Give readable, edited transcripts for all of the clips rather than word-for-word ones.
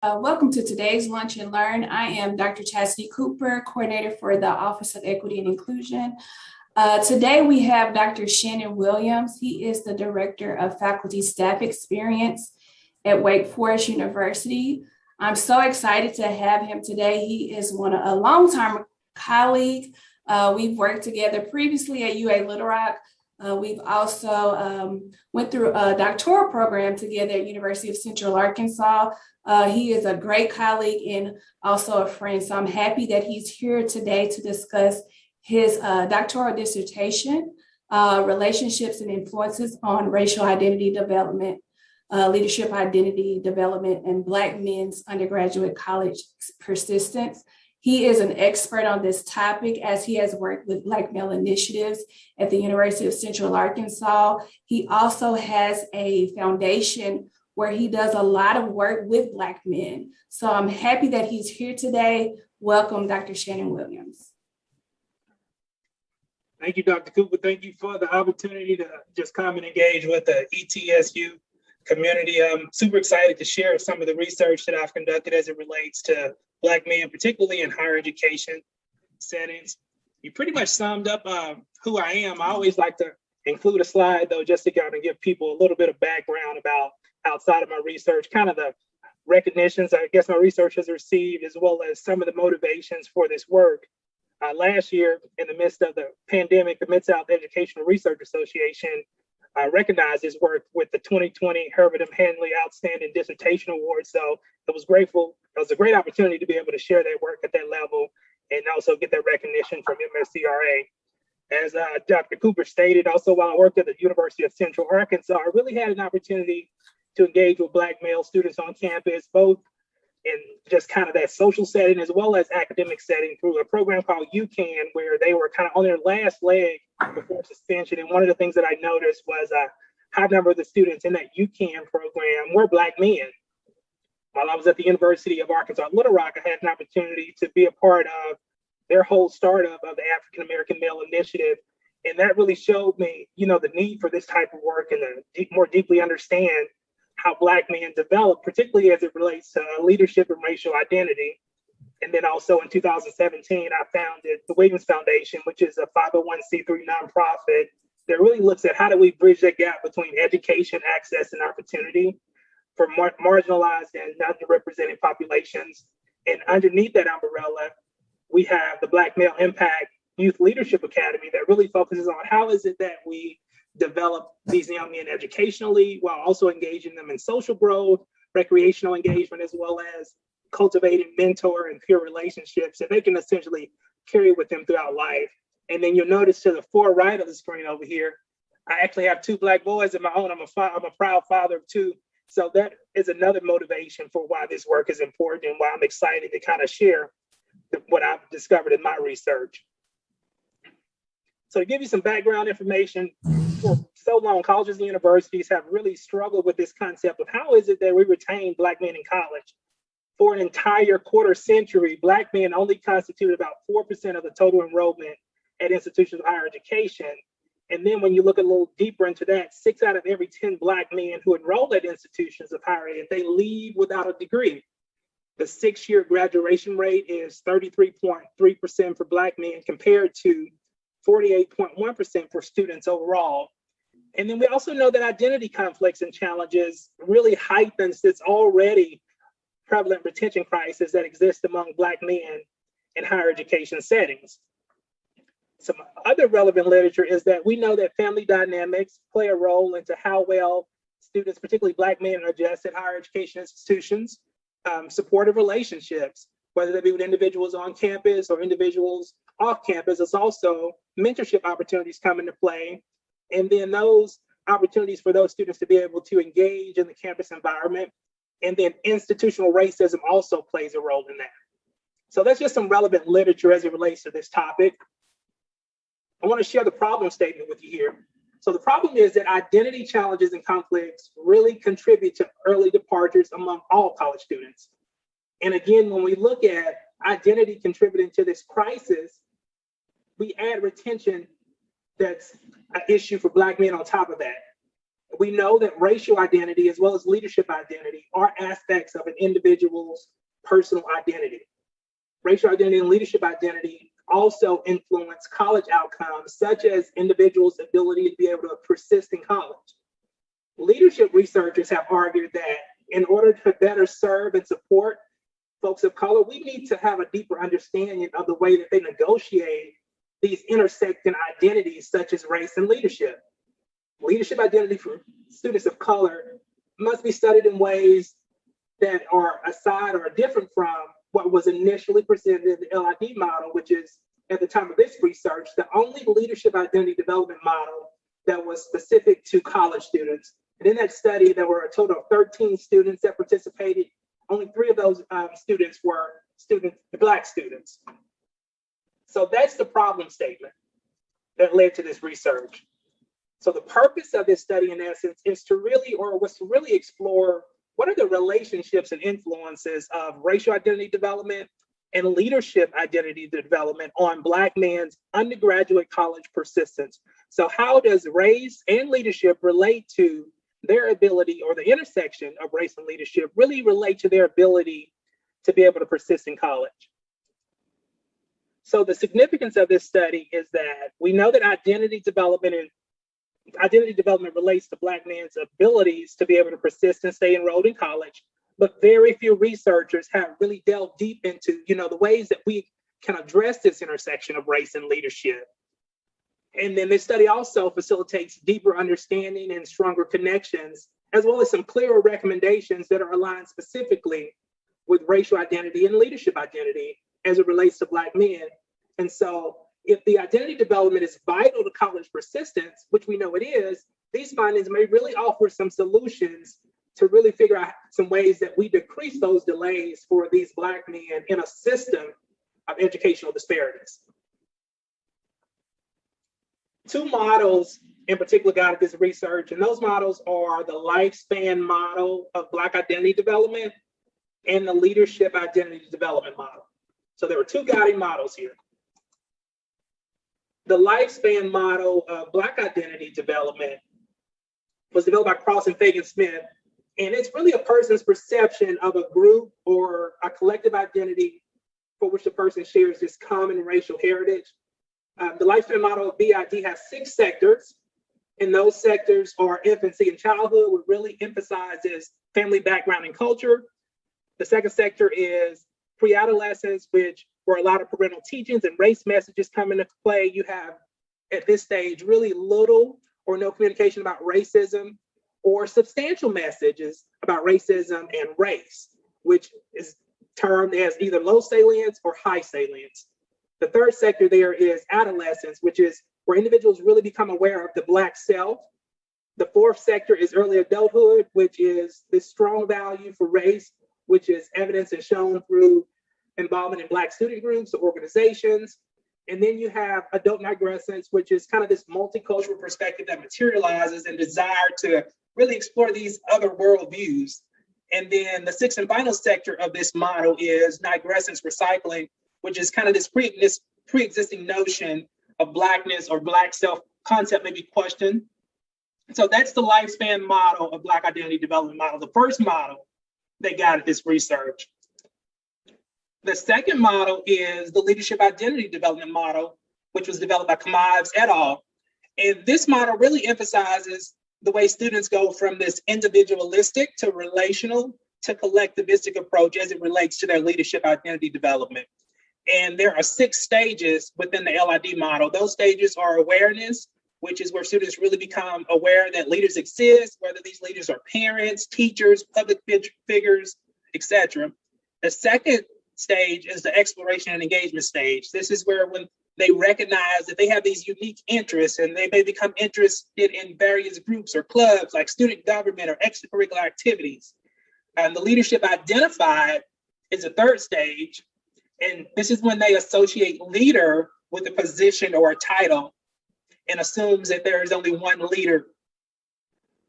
Welcome to today's Lunch and Learn. I am Dr. Chastity Cooper, coordinator for the Office of Equity and Inclusion. Today we have Dr. Shannon Williams. He is the Director of Faculty Staff Experience at Wake Forest University. I'm so excited to have him today. He is a longtime colleague. We've worked together previously at UA Little Rock. We've also went through a doctoral program together at University of Central Arkansas. He is a great colleague and also a friend. So I'm happy that he's here today to discuss his doctoral dissertation, Relationships and Influences on Racial Identity Development, Leadership Identity Development, and Black Men's Undergraduate College Persistence. He is an expert on this topic as he has worked with Black male initiatives at the University of Central Arkansas. He also has a foundation where he does a lot of work with Black men. So I'm happy that he's here today. Welcome, Dr. Shannon Williams. Thank you, Dr. Cooper. Thank you for the opportunity to just come and engage with the ETSU community. I'm super excited to share some of the research that I've conducted as it relates to Black men, particularly in higher education settings. You pretty much summed up who I am. I always like to include a slide, though, just to kind of give people a little bit of background about outside of my research, kind of the recognitions I guess my research has received, as well as some of the motivations for this work. Last year, in the midst of the pandemic, the Mid-South Educational Research Association recognized his work with the 2020 Herbert M. Handley Outstanding Dissertation Award. So it was grateful. It was a great opportunity to be able to share that work at that level and also get that recognition from MSCRA. As Dr. Cooper stated, also while I worked at the University of Central Arkansas, I really had an opportunity to engage with Black male students on campus, both in just kind of that social setting as well as academic setting through a program called UCAN, where they were kind of on their last leg before suspension. And one of the things that I noticed was a high number of the students in that UCAN program were Black men. While I was at the University of Arkansas at Little Rock, I had an opportunity to be a part of their whole startup of the African American Male Initiative. And that really showed me, the need for this type of work and to more deeply understand how Black men develop, particularly as it relates to leadership and racial identity. And then also in 2017, I founded the Williams Foundation, which is a 501c3 nonprofit that really looks at how do we bridge that gap between education, access, and opportunity for marginalized and underrepresented populations. And underneath that umbrella, we have the Black Male Impact Youth Leadership Academy that really focuses on how is it that we develop these young men educationally while also engaging them in social growth, recreational engagement, as well as cultivating mentor and peer relationships that they can essentially carry with them throughout life. And then you'll notice to the far right of the screen over here, I actually have two Black boys of my own. I'm a proud father of two. So that is another motivation for why this work is important and why I'm excited to kind of share what I've discovered in my research. So to give you some background information, for so long, colleges and universities have really struggled with this concept of how is it that we retain Black men in college. For an entire quarter century, Black men only constituted about 4% of the total enrollment at institutions of higher education. And then when you look a little deeper into that, 6 out of every 10 Black men who enroll at institutions of higher ed, they leave without a degree. The 6-year graduation rate is 33.3% for Black men compared to 48.1% for students overall. And then we also know that identity conflicts and challenges really heightens this already prevalent retention crisis that exists among Black men in higher education settings. Some other relevant literature is that we know that family dynamics play a role into how well students, particularly Black men, are adjust at higher education institutions. Supportive relationships, whether they be with individuals on campus or individuals off campus, there's also mentorship opportunities come into play. And then those opportunities for those students to be able to engage in the campus environment. And then institutional racism also plays a role in that. So that's just some relevant literature as it relates to this topic. I want to share the problem statement with you here. So the problem is that identity challenges and conflicts really contribute to early departures among all college students. And again, when we look at identity contributing to this crisis, we add retention that's an issue for Black men on top of that. We know that racial identity as well as leadership identity are aspects of an individual's personal identity. Racial identity and leadership identity also influence college outcomes, such as individuals' ability to be able to persist in college. Leadership researchers have argued that in order to better serve and support folks of color, we need to have a deeper understanding of the way that they negotiate these intersecting identities, such as race and leadership. Leadership identity for students of color must be studied in ways that are aside or different from what was initially presented in the LID model, which is, at the time of this research, the only leadership identity development model that was specific to college students. And in that study, there were a total of 13 students that participated. Only 3 of those students were Black students. So that's the problem statement that led to this research. So the purpose of this study, in essence, was to really explore what are the relationships and influences of racial identity development and leadership identity development on Black men's undergraduate college persistence. So how does race and leadership relate to their ability, or the intersection of race and leadership really relate to their ability to be able to persist in college? So the significance of this study is that we know that identity development relates to Black men's abilities to be able to persist and stay enrolled in college, but very few researchers have really delved deep into, the ways that we can address this intersection of race and leadership. And then this study also facilitates deeper understanding and stronger connections, as well as some clearer recommendations that are aligned specifically with racial identity and leadership identity as it relates to Black men. And so if the identity development is vital to college persistence, which we know it is, these findings may really offer some solutions to really figure out some ways that we decrease those delays for these Black men in a system of educational disparities. 2 models in particular guided this research, and those models are the lifespan model of Black identity development and the leadership identity development model. So there were 2 guiding models here. The lifespan model of Black identity development was developed by Cross and Fagan-Smith, and it's really a person's perception of a group or a collective identity for which the person shares this common racial heritage. The lifespan model of BID has 6 sectors, and those sectors are infancy and childhood, which really emphasizes family background and culture. The second sector is pre-adolescence, where a lot of parental teachings and race messages come into play. You have, at this stage, really little or no communication about racism, or substantial messages about racism and race, which is termed as either low salience or high salience. The third sector there is adolescence, which is where individuals really become aware of the Black self. The fourth sector is early adulthood, which is this strong value for race, which is evidenced and shown through involvement in Black student groups or organizations. And then you have adult nigrescence, which is kind of this multicultural perspective that materializes and desire to really explore these other worldviews. And then the sixth and final sector of this model is nigrescence recycling, which is kind of this pre-existing notion of Blackness or Black self concept may be questioned. So that's the lifespan model of Black identity development model, the first model that guided this research. The second model is the leadership identity development model, which was developed by Kamives et al. And this model really emphasizes the way students go from this individualistic to relational to collectivistic approach as it relates to their leadership identity development. And there are 6 stages within the LID model. Those stages are awareness, which is where students really become aware that leaders exist, whether these leaders are parents, teachers, public figures, etc. The second stage is the exploration and engagement stage. This is where when they recognize that they have these unique interests and they may become interested in various groups or clubs like student government or extracurricular activities. And the leadership identified is the third stage. And this is when they associate leader with a position or a title and assumes that there is only one leader.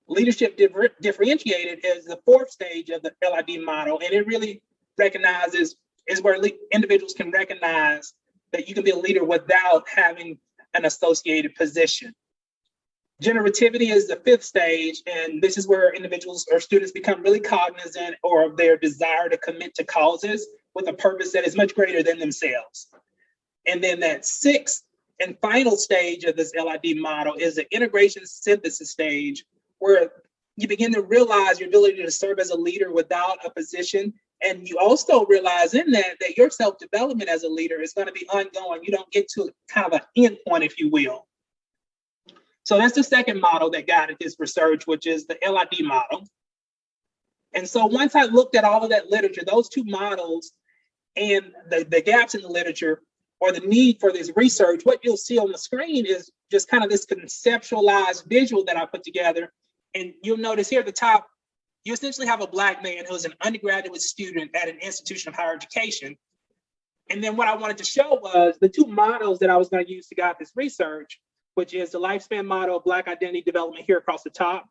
Leadership differentiated is the fourth stage of the LID model, and it really is where individuals can recognize that you can be a leader without having an associated position. Generativity is the fifth stage, and this is where individuals or students become really cognizant or of their desire to commit to causes with a purpose that is much greater than themselves. And then that sixth and final stage of this LID model is the integration synthesis stage, where you begin to realize your ability to serve as a leader without a position. And you also realize in that your self-development as a leader is going to be ongoing. You don't get to kind of an end point, if you will. So that's the second model that guided this research, which is the LID model. And so once I looked at all of that literature, those two models and the gaps in the literature or the need for this research, what you'll see on the screen is just kind of this conceptualized visual that I put together. And you'll notice here at the top, you essentially have a Black man who's an undergraduate student at an institution of higher education. And then what I wanted to show was the two models that I was going to use to guide this research, which is the lifespan model of Black identity development here across the top.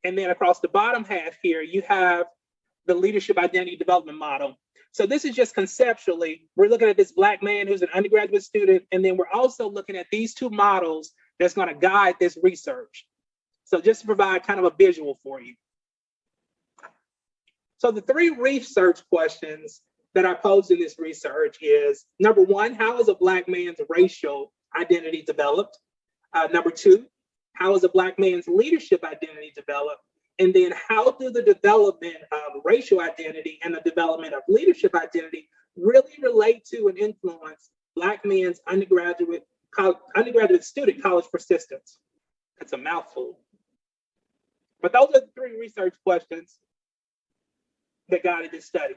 And then across the bottom half here, you have the leadership identity development model. So this is just conceptually, we're looking at this Black man who's an undergraduate student, and then we're also looking at these two models that's going to guide this research. So just to provide kind of a visual for you. So the three research questions that I posed in this research is, number one, how is a Black man's racial identity developed? Number two, how is a Black man's leadership identity developed? And then how do the development of racial identity and the development of leadership identity really relate to and influence Black men's undergraduate student college persistence? That's a mouthful. But those are the three research questions that guided this study.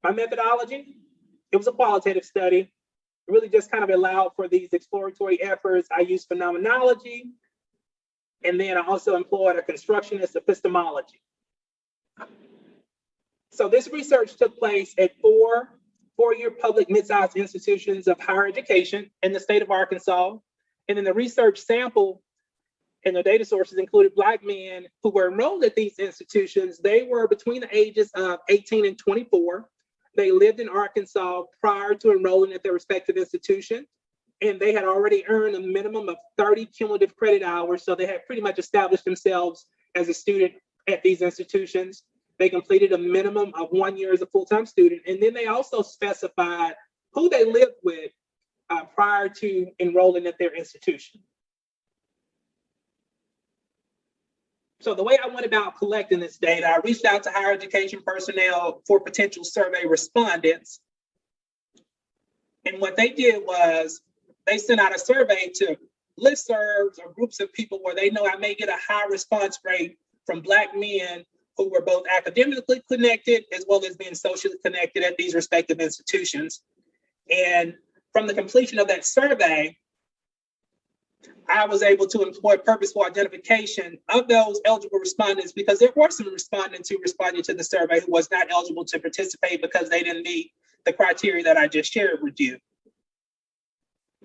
My methodology, it was a qualitative study. It really just kind of allowed for these exploratory efforts. I used phenomenology, and then I also employed a constructionist epistemology. So this research took place at four-year public mid-sized institutions of higher education in the state of Arkansas. And then the research sample and the data sources included Black men who were enrolled at these institutions. They were between the ages of 18 and 24. They lived in Arkansas prior to enrolling at their respective institution. And they had already earned a minimum of 30 cumulative credit hours. So they had pretty much established themselves as a student at these institutions. They completed a minimum of 1 year as a full-time student. And then they also specified who they lived with prior to enrolling at their institution. So the way I went about collecting this data, I reached out to higher education personnel for potential survey respondents. And what they did was they sent out a survey to listservs or groups of people where they know I may get a high response rate from Black men who were both academically connected as well as being socially connected at these respective institutions. And from the completion of that survey, I was able to employ purposeful identification of those eligible respondents because there were some respondents who responded to the survey who was not eligible to participate because they didn't meet the criteria that I just shared with you.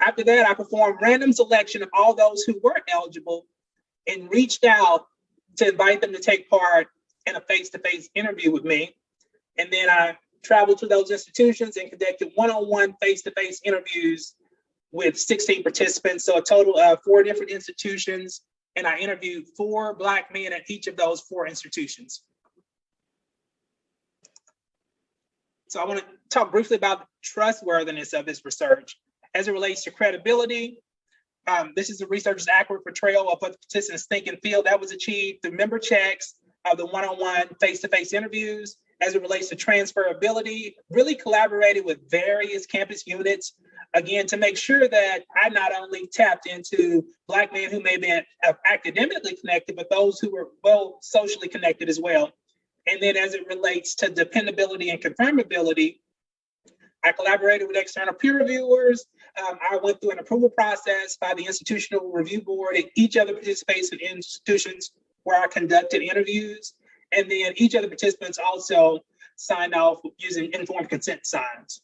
After that, I performed random selection of all those who were eligible and reached out to invite them to take part in a face-to-face interview with me. And then I traveled to those institutions and conducted one-on-one face-to-face interviews with 16 participants, so a total of 4 different institutions, and I interviewed 4 Black men at each of those 4 institutions. So I want to talk briefly about the trustworthiness of this research. As it relates to credibility, this is the researcher's accurate portrayal of what the participants think and feel. That was achieved through member checks of the one-on-one face-to-face interviews. As it relates to transferability, really collaborated with various campus units, again, to make sure that I not only tapped into Black men who may be academically connected, but those who were well socially connected as well. And then as it relates to dependability and confirmability, I collaborated with external peer reviewers. I went through an approval process by the Institutional Review Board at each of the participating institutions where I conducted interviews. And then each of the participants also signed off using informed consent signs.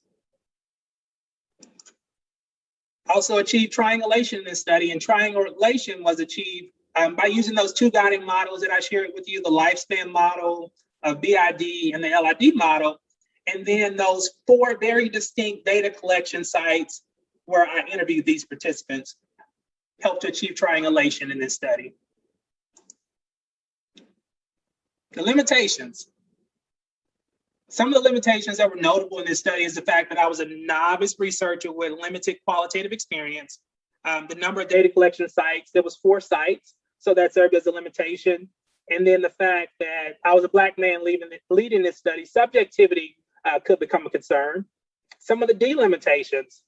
Also achieved triangulation in this study, and triangulation was achieved by using those 2 guiding models that I shared with you, the lifespan model of BID and the LID model, and then those 4 very distinct data collection sites where I interviewed these participants. helped to achieve triangulation in this study. The limitations. Some of the limitations that were notable in this study is the fact that I was a novice researcher with limited qualitative experience. The number of data collection sites, there was 4 sites, so that served as a limitation. And then the fact that I was a Black man leading this study, subjectivity could become a concern. Some of the delimitations,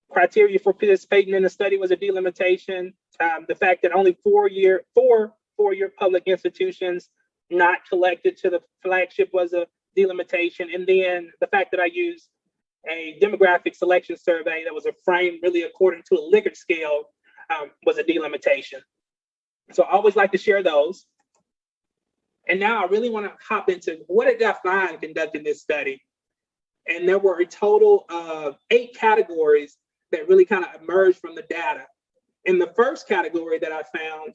criteria for participating in the study was a delimitation. The fact that only four-year public institutions not collected to the flagship was a delimitation. And then the fact that I used a demographic selection survey that was a frame really according to a Likert scale was a delimitation. So I always like to share those. And now I really want to hop into what did I find conducting this study? And there were a total of 8 categories that really kind of emerged from the data. And the first category that I found,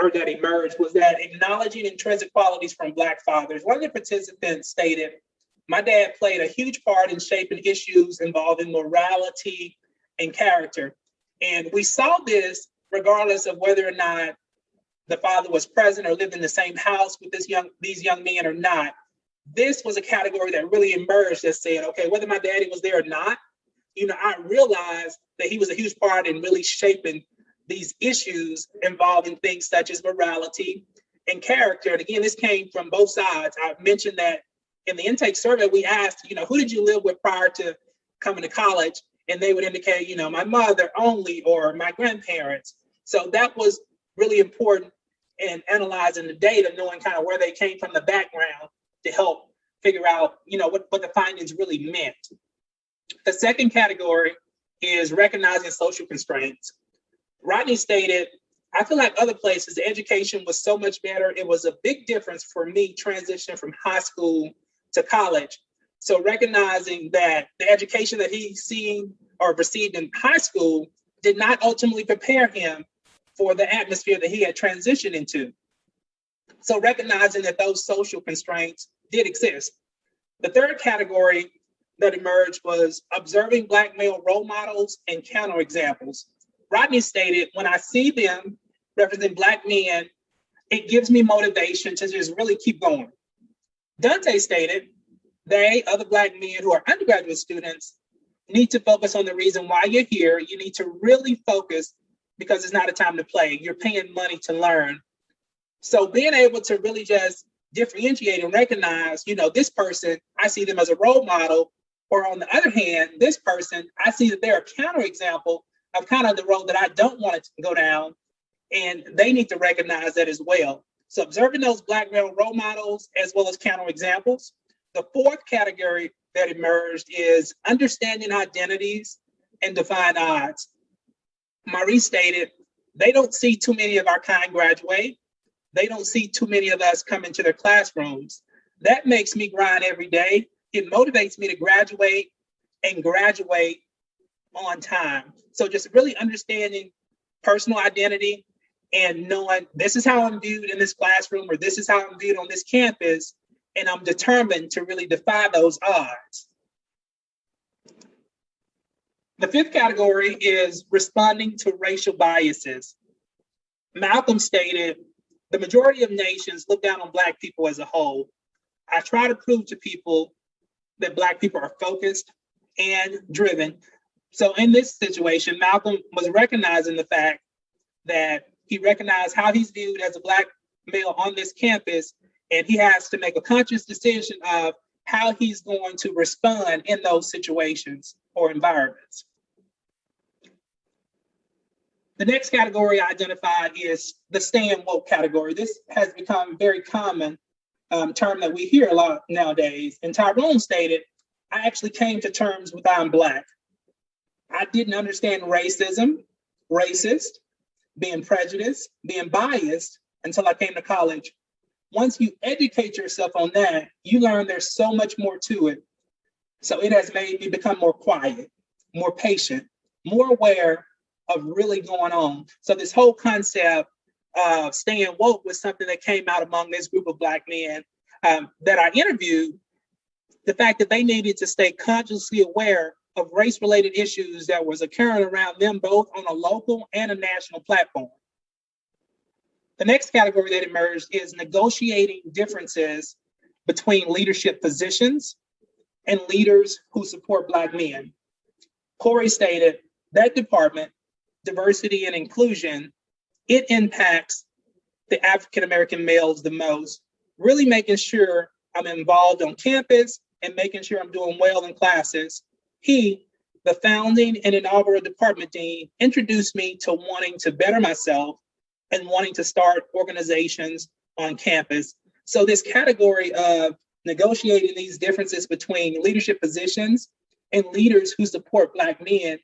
or that emerged, was that acknowledging intrinsic qualities from Black fathers. One of the participants stated, my dad played a huge part in shaping issues involving morality and character. And we saw this regardless of whether or not the father was present or lived in the same house with these young men or not. This was a category that really emerged that said, okay, whether my daddy was there or not, I realized that he was a huge part in really shaping these issues involving things such as morality and character. And again, this came from both sides. I mentioned that in the intake survey, we asked, who did you live with prior to coming to college? And they would indicate, my mother only or my grandparents. So that was really important in analyzing the data, knowing kind of where they came from, the background, to help figure out, what the findings really meant. The second category is recognizing social constraints. Rodney stated, I feel like other places, the education was so much better. It was a big difference for me transitioning from high school to college. So recognizing that the education that he's seen or received in high school did not ultimately prepare him for the atmosphere that he had transitioned into. So recognizing that those social constraints did exist. The third category that emerged was observing Black male role models and counterexamples. Rodney stated, when I see them representing Black men, it gives me motivation to just really keep going. Dante stated, they, other Black men who are undergraduate students, need to focus on the reason why you're here. You need to really focus because it's not a time to play. You're paying money to learn. So being able to really just differentiate and recognize, this person, I see them as a role model, or on the other hand, this person, I see that they're a counterexample of kind of the road that I don't want it to go down, and they need to recognize that as well. So observing those Black male role models as well as counterexamples. The fourth category that emerged is understanding identities and defying odds. Marie stated, they don't see too many of our kind graduate. They don't see too many of us come into their classrooms. That makes me grind every day. It motivates me to graduate and graduate on time. So just really understanding personal identity and knowing this is how I'm viewed in this classroom, or this is how I'm viewed on this campus, and I'm determined to really defy those odds. The fifth category is responding to racial biases. Malcolm stated, the majority of nations look down on Black people as a whole. I try to prove to people that Black people are focused and driven. So in this situation, Malcolm was recognizing the fact that he recognized how he's viewed as a Black male on this campus, and he has to make a conscious decision of how he's going to respond in those situations or environments. The next category I identified is the staying woke category. This has become a very common term that we hear a lot nowadays. And Tyrone stated, I actually came to terms with I'm Black. I didn't understand racism, racist, being prejudiced, being biased until I came to college. Once you educate yourself on that, you learn there's so much more to it. So it has made me become more quiet, more patient, more aware of really going on. So this whole concept of staying woke was something that came out among this group of Black men that I interviewed, the fact that they needed to stay consciously aware of race-related issues that was occurring around them both on a local and a national platform. The next category that emerged is negotiating differences between leadership positions and leaders who support Black men. Corey stated that department, diversity and inclusion, it impacts the African-American males the most, really making sure I'm involved on campus and making sure I'm doing well in classes. He, the founding and inaugural department dean, introduced me to wanting to better myself and wanting to start organizations on campus. So this category of negotiating these differences between leadership positions and leaders who support Black men,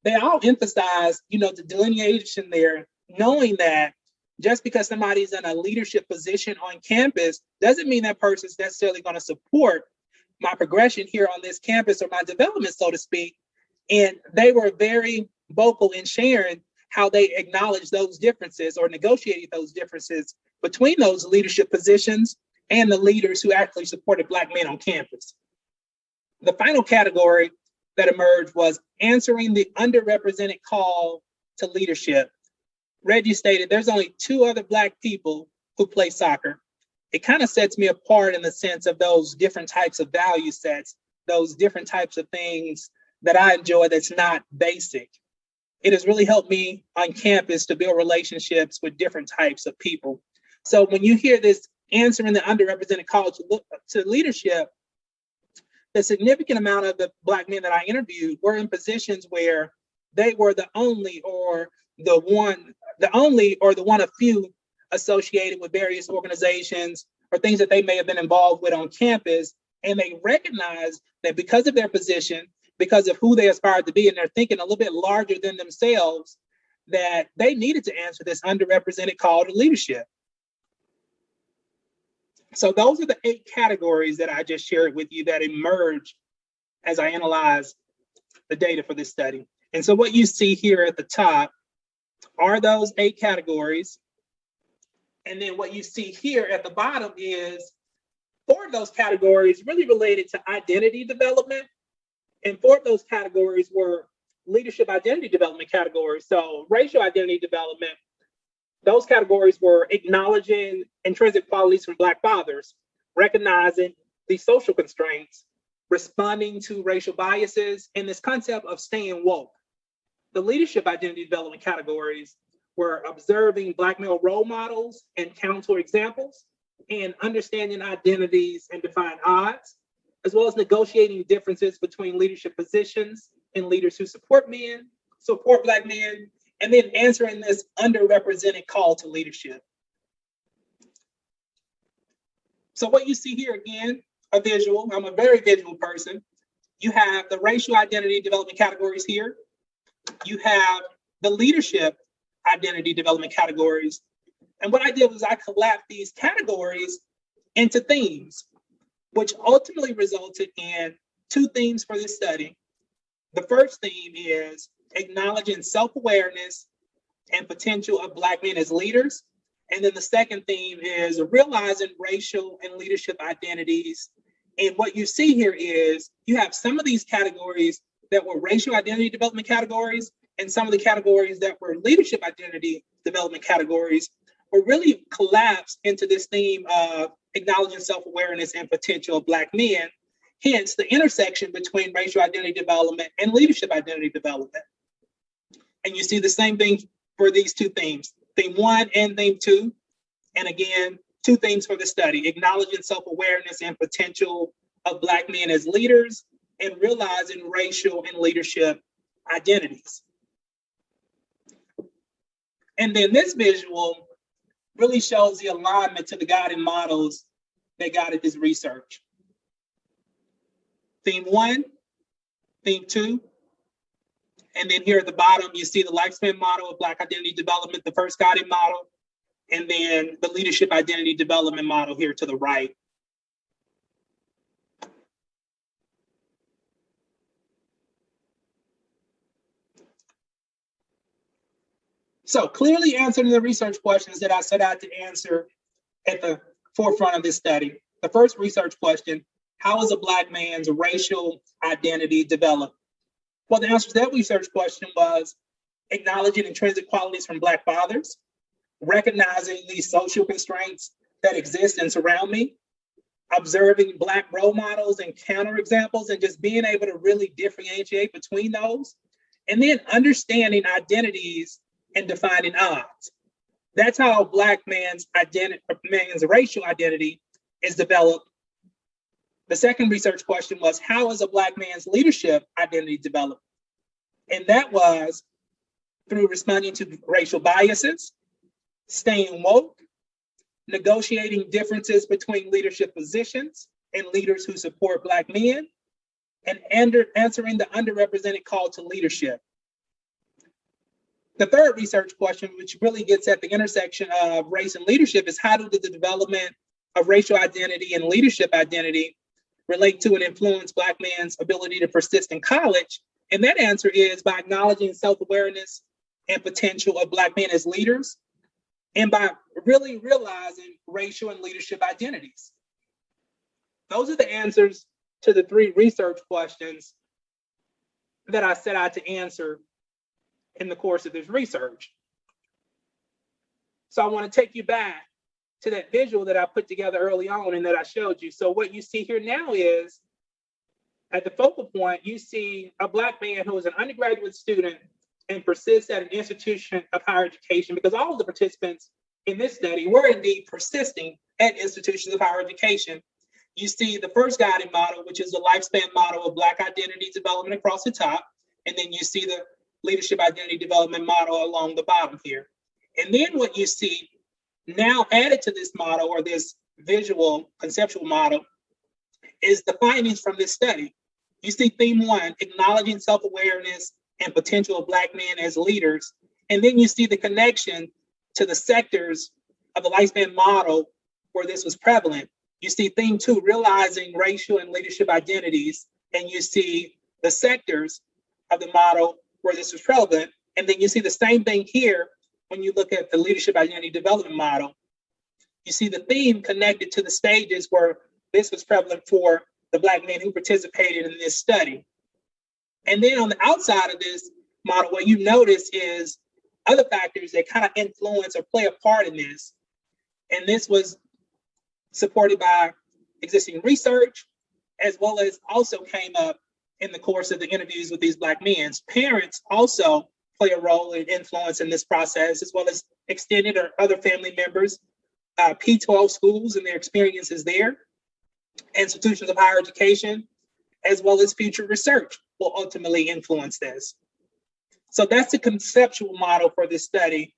they all emphasize, the delineation there, knowing that just because somebody's in a leadership position on campus doesn't mean that person's necessarily going to support my progression here on this campus or my development, so to speak. And they were very vocal in sharing how they acknowledged those differences or negotiated those differences between those leadership positions and the leaders who actually supported Black men on campus. The final category that emerged was answering the underrepresented call to leadership. Reggie stated there's only 2 other Black people who play soccer. It kind of sets me apart in the sense of those different types of value sets, those different types of things that I enjoy that's not basic. It has really helped me on campus to build relationships with different types of people. So when you hear this answering the underrepresented call to leadership, the significant amount of the Black men that I interviewed were in positions where they were the only or the one of few associated with various organizations or things that they may have been involved with on campus. And they recognize that because of their position, because of who they aspired to be, and they're thinking a little bit larger than themselves, that they needed to answer this underrepresented call to leadership. So those are the 8 categories that I just shared with you that emerged as I analyzed the data for this study. And so what you see here at the top are those 8 categories. And then what you see here at the bottom is 4 of those categories really related to identity development. And 4 of those categories were leadership identity development categories. So racial identity development, those categories were acknowledging intrinsic qualities from Black fathers, recognizing the social constraints, responding to racial biases, and this concept of staying woke. The leadership identity development categories were observing Black male role models and counter examples, and understanding identities and defying odds, as well as negotiating differences between leadership positions and leaders who support Black men, and then answering this underrepresented call to leadership. So what you see here again, a visual, I'm a very visual person. You have the racial identity development categories here. You have the leadership identity development categories. And what I did was I collapsed these categories into themes, which ultimately resulted in 2 themes for this study. The first theme is acknowledging self-awareness and potential of Black men as leaders. And then the second theme is realizing racial and leadership identities. And what you see here is you have some of these categories that were racial identity development categories, and some of the categories that were leadership identity development categories were really collapsed into this theme of acknowledging self-awareness and potential of Black men, hence the intersection between racial identity development and leadership identity development. And you see the same thing for these 2 themes, theme 1 and theme 2. And again, 2 themes for the study, acknowledging self-awareness and potential of Black men as leaders and realizing racial and leadership identities. And then this visual really shows the alignment to the guiding models that guided this research. Theme 1, theme 2, and then here at the bottom, you see the lifespan model of Black identity development, the first guiding model, and then the leadership identity development model here to the right. So clearly answering the research questions that I set out to answer at the forefront of this study. The first research question, how is a Black man's racial identity developed? Well, the answer to that research question was acknowledging intrinsic qualities from Black fathers, recognizing these social constraints that exist and surround me, observing Black role models and counterexamples, and just being able to really differentiate between those, and then understanding identities and defining odds. That's how a Black man's racial identity is developed. The second research question was, how is a Black man's leadership identity developed? And that was through responding to racial biases, staying woke, negotiating differences between leadership positions and leaders who support Black men, and answering the underrepresented call to leadership. The third research question, which really gets at the intersection of race and leadership, is how do the development of racial identity and leadership identity relate to and influence Black men's ability to persist in college? And that answer is by acknowledging self-awareness and potential of Black men as leaders, and by really realizing racial and leadership identities. Those are the answers to the three research questions that I set out to answer in the course of this research. So I want to take you back to that visual that I put together early on and that I showed you. So what you see here now is, at the focal point, you see a Black man who is an undergraduate student and persists at an institution of higher education, because all of the participants in this study were indeed persisting at institutions of higher education. You see the first guiding model, which is the lifespan model of Black identity development across the top. And then you see the leadership identity development model along the bottom here. And then what you see now added to this model, or this visual conceptual model, is the findings from this study. You see theme one, acknowledging self-awareness and potential of Black men as leaders. And then you see the connection to the sectors of the lifespan model where this was prevalent. You see theme two, realizing racial and leadership identities. And you see the sectors of the model where this was prevalent. And then you see the same thing here when you look at the leadership identity development model. You see the theme connected to the stages where this was prevalent for the Black men who participated in this study. And then on the outside of this model, what you notice is other factors that kind of influence or play a part in this. And this was supported by existing research, as well as also came up in the course of the interviews with these Black men. Parents also play a role and influence in this process, as well as extended or other family members, P-12 schools and their experiences there, institutions of higher education, as well as future research will ultimately influence this. So that's the conceptual model for this study.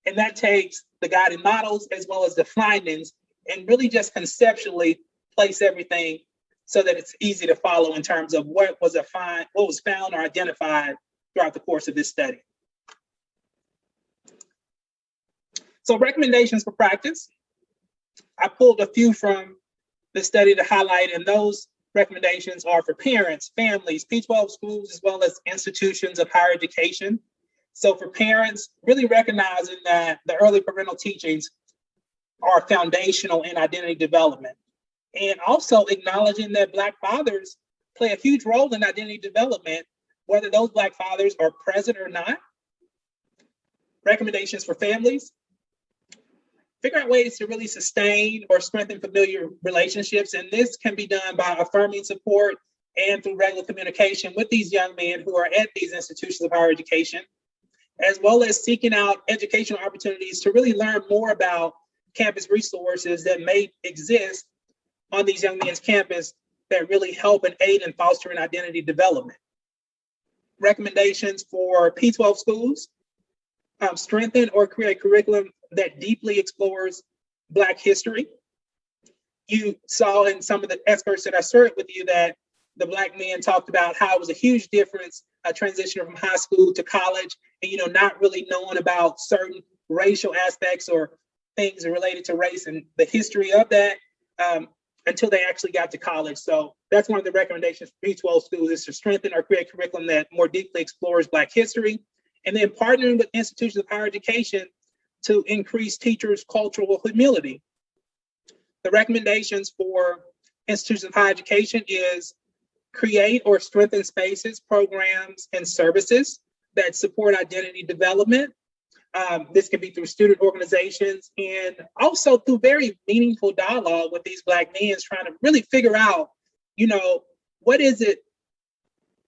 And that takes the guiding models as well as the findings and really just conceptually place everything so that it's easy to follow in terms of what was found or identified throughout the course of this study. So recommendations for practice. I pulled a few from the study to highlight, and those recommendations are for parents, families, P-12 schools, as well as institutions of higher education. So for parents, really recognizing that the early parental teachings are foundational in identity development, and also acknowledging that Black fathers play a huge role in identity development, whether those Black fathers are present or not. Recommendations for families. Figure out ways to really sustain or strengthen familiar relationships. And this can be done by affirming support and through regular communication with these young men who are at these institutions of higher education, as well as seeking out educational opportunities to really learn more about campus resources that may exist on these young men's campus that really help and aid in fostering identity development. Recommendations for P-12 schools. Strengthen or create curriculum that deeply explores Black history. You saw in some of the experts that I shared with you that the Black men talked about how it was a huge difference, a transition from high school to college, and not really knowing about certain racial aspects or things related to race and the history of that until they actually got to college. So that's one of the recommendations for P-12 schools, is to strengthen or create curriculum that more deeply explores Black history. And then partnering with institutions of higher education to increase teachers' cultural humility. The recommendations for institutions of higher education is create or strengthen spaces, programs, and services that support identity development. This can be through student organizations and also through very meaningful dialogue with these Black men trying to really figure out, what is it,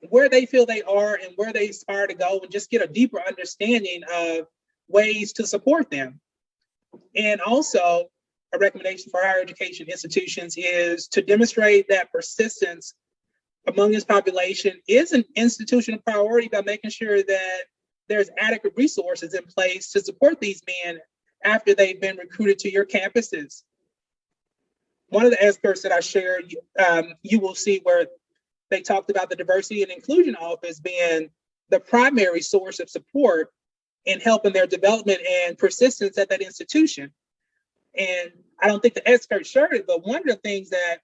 where they feel they are and where they aspire to go, and just get a deeper understanding of ways to support them. And also, a recommendation for higher education institutions is to demonstrate that persistence among this population is an institutional priority by making sure that there's adequate resources in place to support these men after they've been recruited to your campuses. One of the experts that I shared, you will see where they talked about the Diversity and Inclusion Office being the primary source of support in helping their development and persistence at that institution. And I don't think the expert shared it, but one of the things that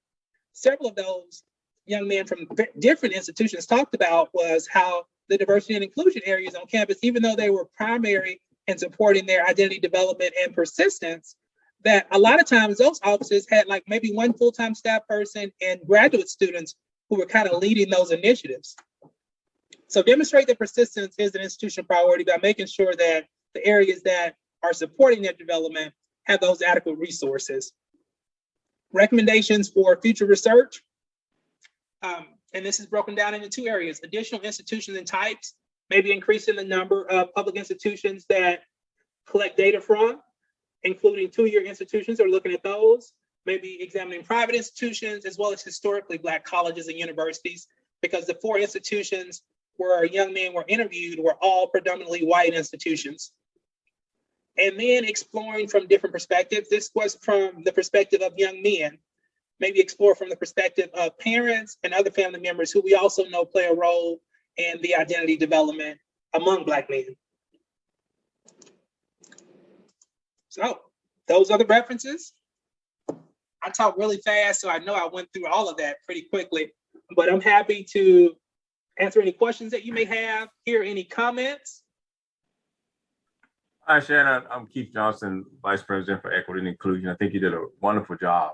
several of those young men from different institutions talked about was how the diversity and inclusion areas on campus, even though they were primary in supporting their identity development and persistence, that a lot of times those offices had like maybe one full-time staff person and graduate students who were kind of leading those initiatives. So demonstrate that persistence is an institutional priority by making sure that the areas that are supporting their development have those adequate resources. Recommendations for future research. And this is broken down into two areas: additional institutions and types, maybe increasing the number of public institutions that collect data from, including two-year institutions, or looking at those, maybe examining private institutions, as well as historically Black colleges and universities, because the 4 institutions where our young men were interviewed were all predominantly white institutions. And then exploring from different perspectives. This was from the perspective of young men. Maybe explore from the perspective of parents and other family members who we also know play a role in the identity development among Black men. So those are the references. I talk really fast, so I know I went through all of that pretty quickly, but I'm happy to answer any questions that you may have, hear any comments. Hi, Shannon. I'm Keith Johnson, Vice President for Equity and Inclusion. I think you did a wonderful job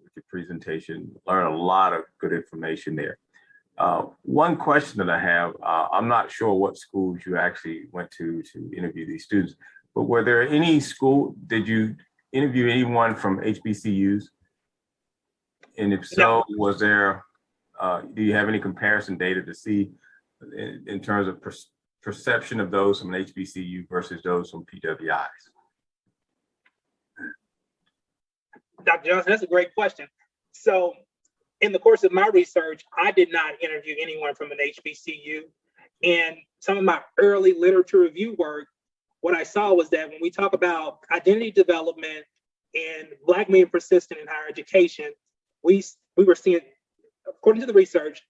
with your presentation. Learned a lot of good information there. One question that I have, I'm not sure what schools you actually went to interview these students, but were there any did you interview anyone from HBCUs? And if so, was there, do you have any comparison data to see in terms of perception of those from an HBCU versus those from PWIs? Dr. Johnson, that's a great question. So in the course of my research, I did not interview anyone from an HBCU. And some of my early literature review work, what I saw was that when we talk about identity development and Black men persistent in higher education, we were seeing, according to the research,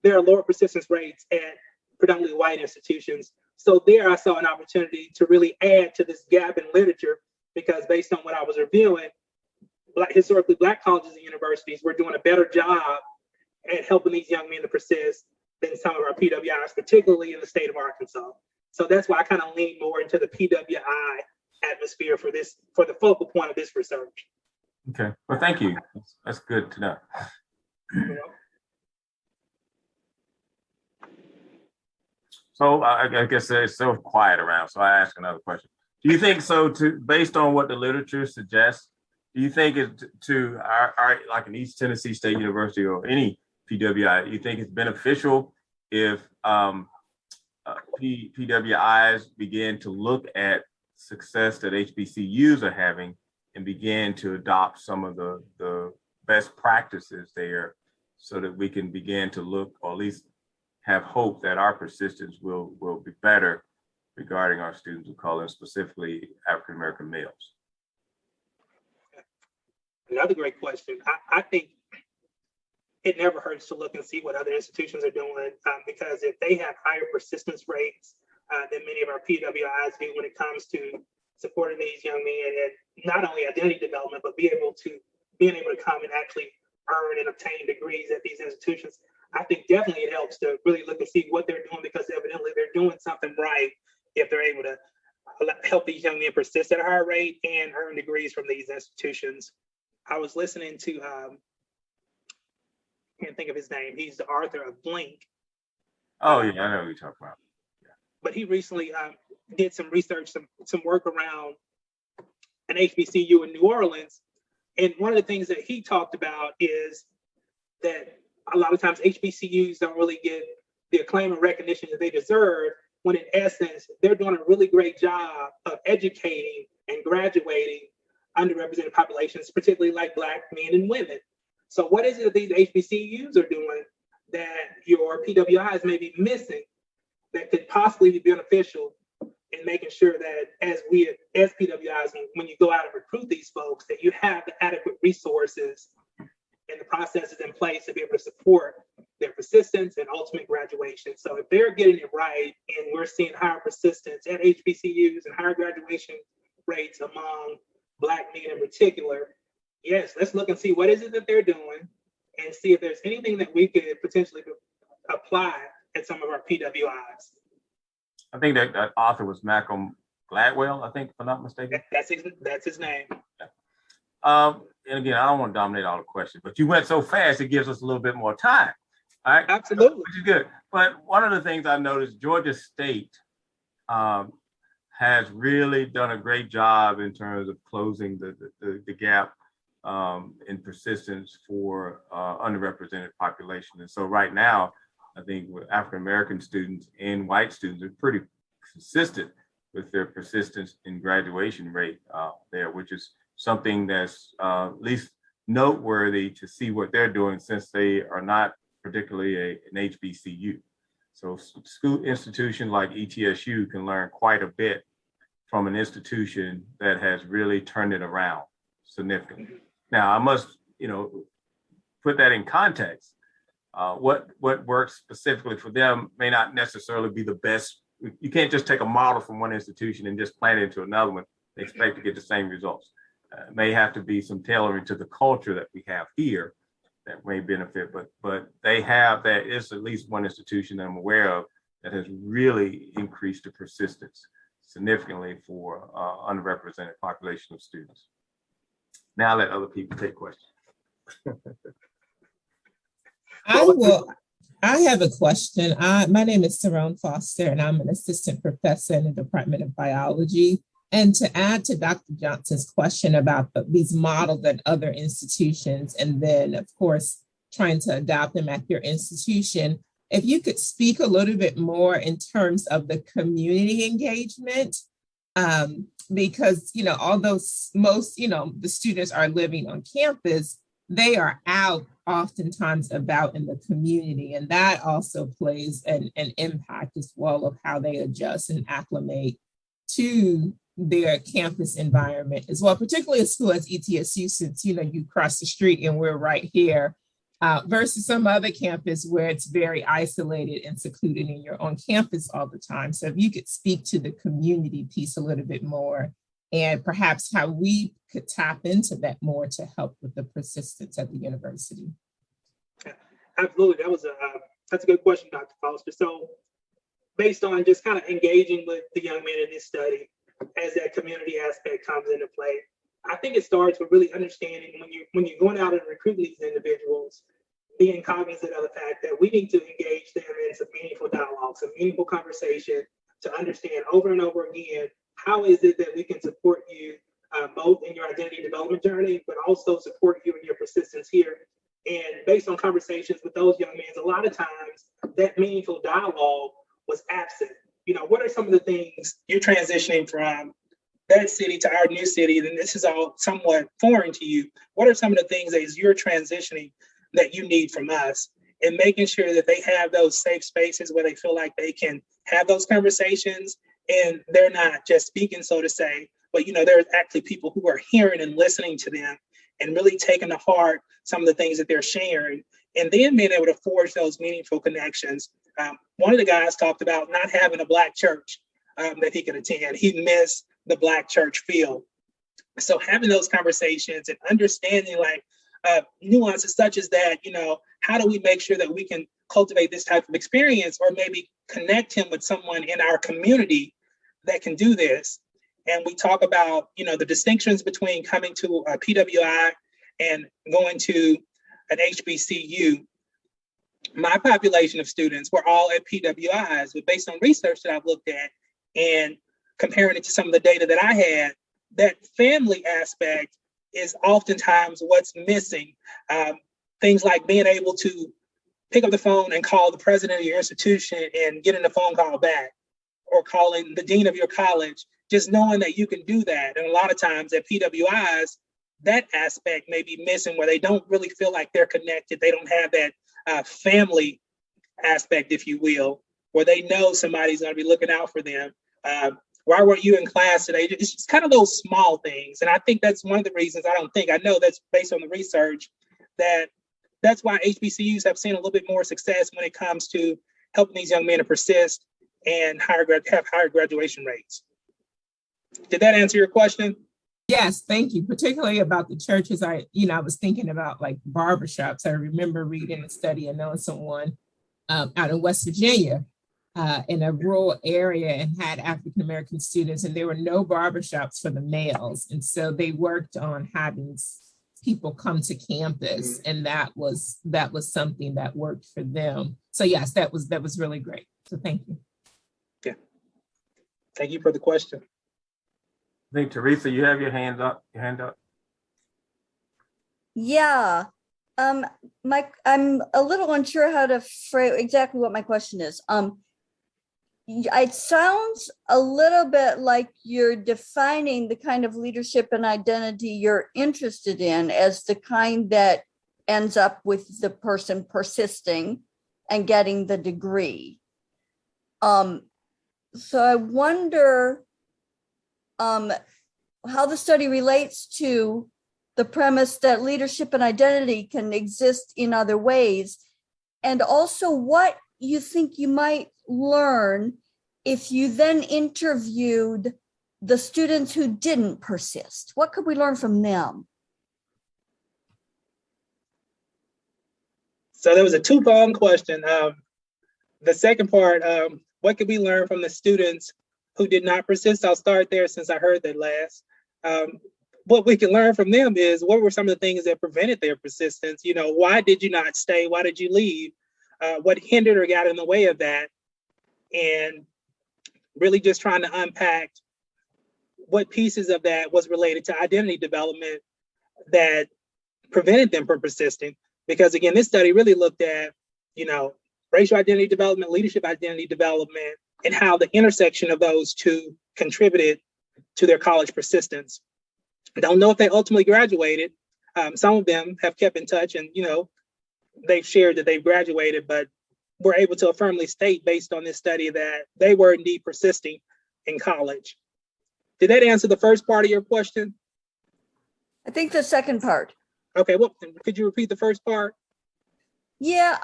there are lower persistence rates at predominantly white institutions. So there I saw an opportunity to really add to this gap in literature, because based on what I was reviewing, historically Black colleges and universities were doing a better job at helping these young men to persist than some of our PWIs, particularly in the state of Arkansas. So that's why I kind of lean more into the PWI atmosphere for the focal point of this research. Okay, well, thank you. That's good to know. So I guess it's so quiet around, so I ask another question. Do you think based on what the literature suggests, do you think to our like an East Tennessee State University or any PWI, do you think it's beneficial if PWIs begin to look at success that HBCUs are having and begin to adopt some of the best practices there, so that we can begin to look, or at least have hope that our persistence will be better regarding our students of color, specifically African-American males? Another great question. I think it never hurts to look and see what other institutions are doing, because if they have higher persistence rates than many of our PWIs do when it comes to supporting these young men and not only identity development, but being able to come and actually earn and obtain degrees at these institutions, I think definitely it helps to really look and see what they're doing, because evidently they're doing something right if they're able to help these young men persist at a higher rate and earn degrees from these institutions. I was listening to can't think of his name. He's the author of Blink. Oh yeah, I know what you're talking about. But he recently did some research, some work around an HBCU in New Orleans. And one of the things that he talked about is that a lot of times HBCUs don't really get the acclaim and recognition that they deserve, when in essence, they're doing a really great job of educating and graduating underrepresented populations, particularly like Black men and women. So what is it that these HBCUs are doing that your PWIs may be missing that could possibly be beneficial in making sure that as PWIs, when you go out and recruit these folks, that you have the adequate resources and the processes in place to be able to support their persistence and ultimate graduation. So if they're getting it right, and we're seeing higher persistence at HBCUs and higher graduation rates among Black men in particular, yes, let's look and see what is it that they're doing and see if there's anything that we could potentially apply at some of our PWIs. I think that author was Malcolm Gladwell, I think, if I'm not mistaken. That's his name. And again, I don't want to dominate all the questions, but you went so fast, it gives us a little bit more time. All right. Absolutely. Which is good. But one of the things I noticed, Georgia State has really done a great job in terms of closing the gap in persistence for underrepresented population. And so right now, I think with African-American students and white students are pretty consistent with their persistence in graduation rate there, which is something that's at least noteworthy to see what they're doing, since they are not particularly an HBCU. So school institutions like ETSU can learn quite a bit from an institution that has really turned it around significantly. Now, I must, put that in context. What works specifically for them may not necessarily be the best. You can't just take a model from one institution and just plant it into another one and expect to get the same results. It may have to be some tailoring to the culture that we have here that may benefit, but there is at least one institution that I'm aware of that has really increased the persistence significantly for underrepresented population of students. Now let other people take questions. I have a question. My name is Saron Foster, and I'm an assistant professor in the Department of Biology. And to add to Dr. Johnson's question about these models at other institutions, and then, of course, trying to adopt them at your institution, if you could speak a little bit more in terms of the community engagement, because, although most, the students are living on campus, they are out oftentimes about in the community. And that also plays an impact as well of how they adjust and acclimate to their campus environment as well, particularly a school as ETSU, since, you cross the street and we're right here, versus some other campus where it's very isolated and secluded in your own campus all the time. So if you could speak to the community piece a little bit more, and perhaps how we could tap into that more to help with the persistence at the university. Absolutely, that's a good question, Dr. Foster. So based on just kind of engaging with the young men in this study, as that community aspect comes into play, I think it starts with really understanding when you're going out and recruiting these individuals, being cognizant of the fact that we need to engage them in some meaningful dialogue, some meaningful conversation to understand over and over again, how is it that we can support you both in your identity development journey, but also support you in your persistence here. And based on conversations with those young men, a lot of times that meaningful dialogue was absent. What are some of the things you're transitioning from that city to our new city, and this is all somewhat foreign to you? What are some of the things as you're transitioning that you need from us, and making sure that they have those safe spaces where they feel like they can have those conversations and they're not just speaking, so to say, but there's actually people who are hearing and listening to them and really taking to heart some of the things that they're sharing, and then being able to forge those meaningful connections. One of the guys talked about not having a Black church that he could attend. He missed the Black church feel. So having those conversations and understanding nuances such as that, how do we make sure that we can cultivate this type of experience, or maybe connect him with someone in our community that can do this? And we talk about, the distinctions between coming to a PWI and going to an HBCU. my population of students were all at PWIs, but based on research that I've looked at and comparing it to some of the data that I had, that family aspect is oftentimes what's missing. Things like being able to pick up the phone and call the president of your institution and getting a phone call back, or calling the dean of your college, just knowing that you can do that. And a lot of times at PWIs, that aspect may be missing, where they don't really feel like they're connected. They don't have that family aspect, if you will, where they know somebody's going to be looking out for them. Why weren't you in class today? It's just kind of those small things. And I think that's one of the reasons, I know that's based on the research, that's why HBCUs have seen a little bit more success when it comes to helping these young men to persist and have higher graduation rates. Did that answer your question? Yes, thank you. Particularly about the churches. I was thinking about like barbershops. I remember reading a study and knowing someone out in West Virginia in a rural area and had African-American students, and there were no barbershops for the males. And so they worked on having people come to campus, and that was something that worked for them. So yes, that was really great. So thank you. Yeah. Thank you for the question. I think Teresa, you have your hand up. Yeah. I'm a little unsure how to phrase exactly what my question is. It sounds a little bit like you're defining the kind of leadership and identity you're interested in as the kind that ends up with the person persisting and getting the degree. So I wonder how the study relates to the premise that leadership and identity can exist in other ways, and also what you think you might learn if you then interviewed the students who didn't persist. What could we learn from them? So there was a two-pronged question. The second part, what could we learn from the students who did not persist? I'll start there since I heard that last. What we can learn from them is, what were some of the things that prevented their persistence? Why did you not stay? Why did you leave? What hindered or got in the way of that? And really just trying to unpack what pieces of that was related to identity development that prevented them from persisting. Because again, this study really looked at, racial identity development, leadership identity development, and how the intersection of those two contributed to their college persistence. I don't know if they ultimately graduated. Some of them have kept in touch and, they've shared that they've graduated, but we're able to firmly state based on this study that they were indeed persisting in college. Did that answer the first part of your question? I think the second part. Okay, well, could you repeat the first part? Yeah,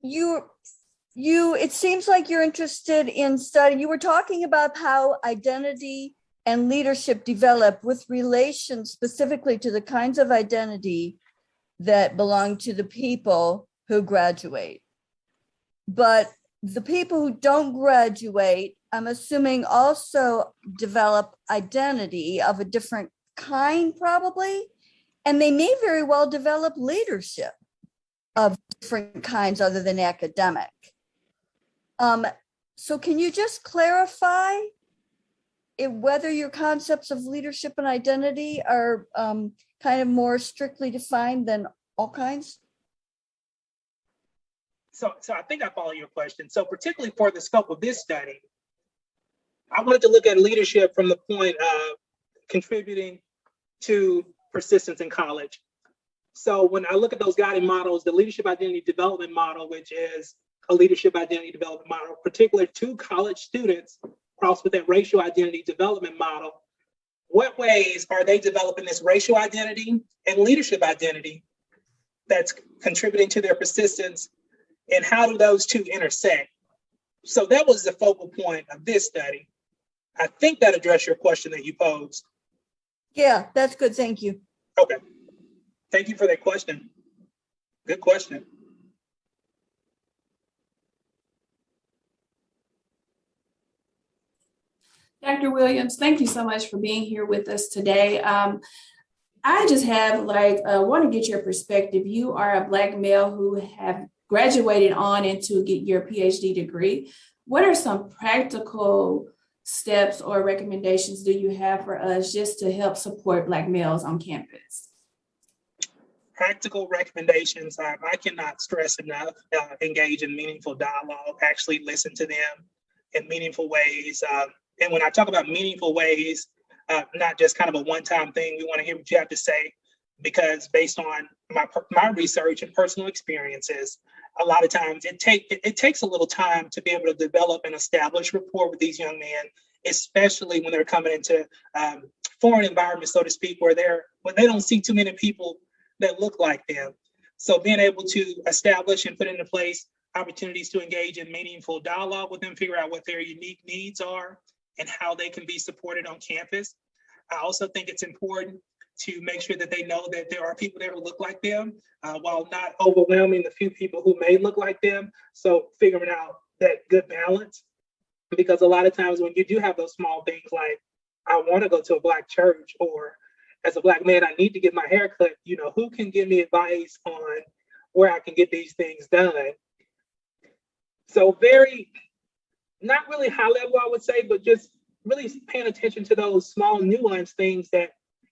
it seems like you're interested in studying. You were talking about how identity and leadership develop with relation specifically to the kinds of identity that belong to the people who graduate. But the people who don't graduate, I'm assuming, also develop identity of a different kind, probably, and they may very well develop leadership of different kinds other than academic. So can you just clarify whether your concepts of leadership and identity are kind of more strictly defined than all kinds? So I think I follow your question. So particularly for the scope of this study, I wanted to look at leadership from the point of contributing to persistence in college. So when I look at those guiding models, the leadership identity development model, which is a leadership identity development model, particular to college students, crossed with that racial identity development model, what ways are they developing this racial identity and leadership identity that's contributing to their persistence, and how do those two intersect? So that was the focal point of this study. I think that addressed your question that you posed. Yeah, that's good. Thank you. Okay. Thank you for that question. Good question. Dr. Williams, thank you so much for being here with us today. I just have want to get your perspective. You are a Black male who have graduated on into get your PhD degree. What are some practical steps or recommendations do you have for us just to help support Black males on campus? Practical recommendations, I cannot stress enough, engage in meaningful dialogue, actually listen to them in meaningful ways. And when I talk about meaningful ways, not just kind of a one-time thing, we want to hear what you have to say, because based on my research and personal experiences, a lot of times it takes a little time to be able to develop and establish rapport with these young men, especially when they're coming into foreign environments, so to speak, where they don't see too many people that look like them. So being able to establish and put into place opportunities to engage in meaningful dialogue with them, figure out what their unique needs are and how they can be supported on campus. I also think it's important to make sure that they know that there are people there who look like them, while not overwhelming the few people who may look like them. So figuring out that good balance, because a lot of times when you do have those small things like, I want to go to a Black church, or as a Black man, I need to get my hair cut, who can give me advice on where I can get these things done? So not really high level, I would say, but just really paying attention to those small nuanced things that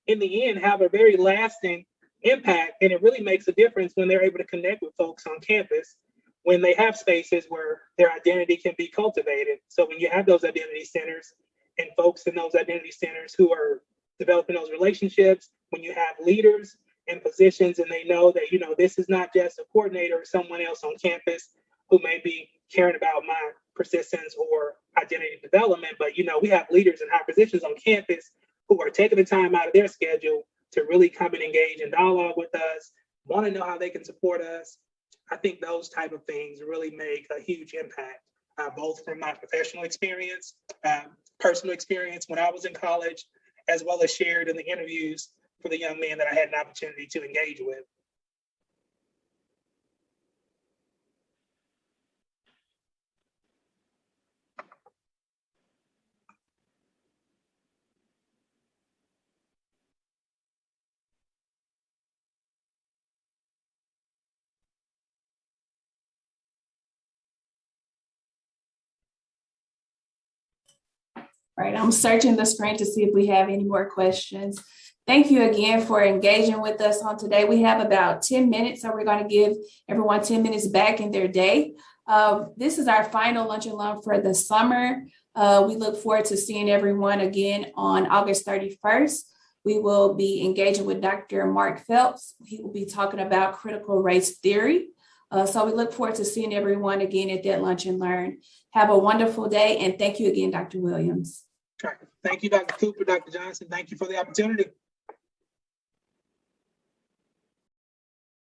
in the end have a very lasting impact. And it really makes a difference when they're able to connect with folks on campus, when they have spaces where their identity can be cultivated. So when you have those identity centers and folks in those identity centers who are developing those relationships, when you have leaders in positions and they know that, this is not just a coordinator or someone else on campus who may be caring about my persistence or identity development, but we have leaders in high positions on campus who are taking the time out of their schedule to really come and engage in dialogue with us, want to know how they can support us. I think those type of things really make a huge impact, both from my professional experience, personal experience when I was in college, as well as shared in the interviews for the young men that I had an opportunity to engage with. Right, I'm searching the screen to see if we have any more questions. Thank you again for engaging with us on today. We have about 10 minutes, so we're going to give everyone 10 minutes back in their day. This is our final lunch and learn for the summer. We look forward to seeing everyone again on August 31st. We will be engaging with Dr. Mark Phelps. He will be talking about critical race theory. So we look forward to seeing everyone again at that lunch and learn. Have a wonderful day, and thank you again, Dr. Williams. Thank you, Dr. Cooper, Dr. Johnson. Thank you for the opportunity.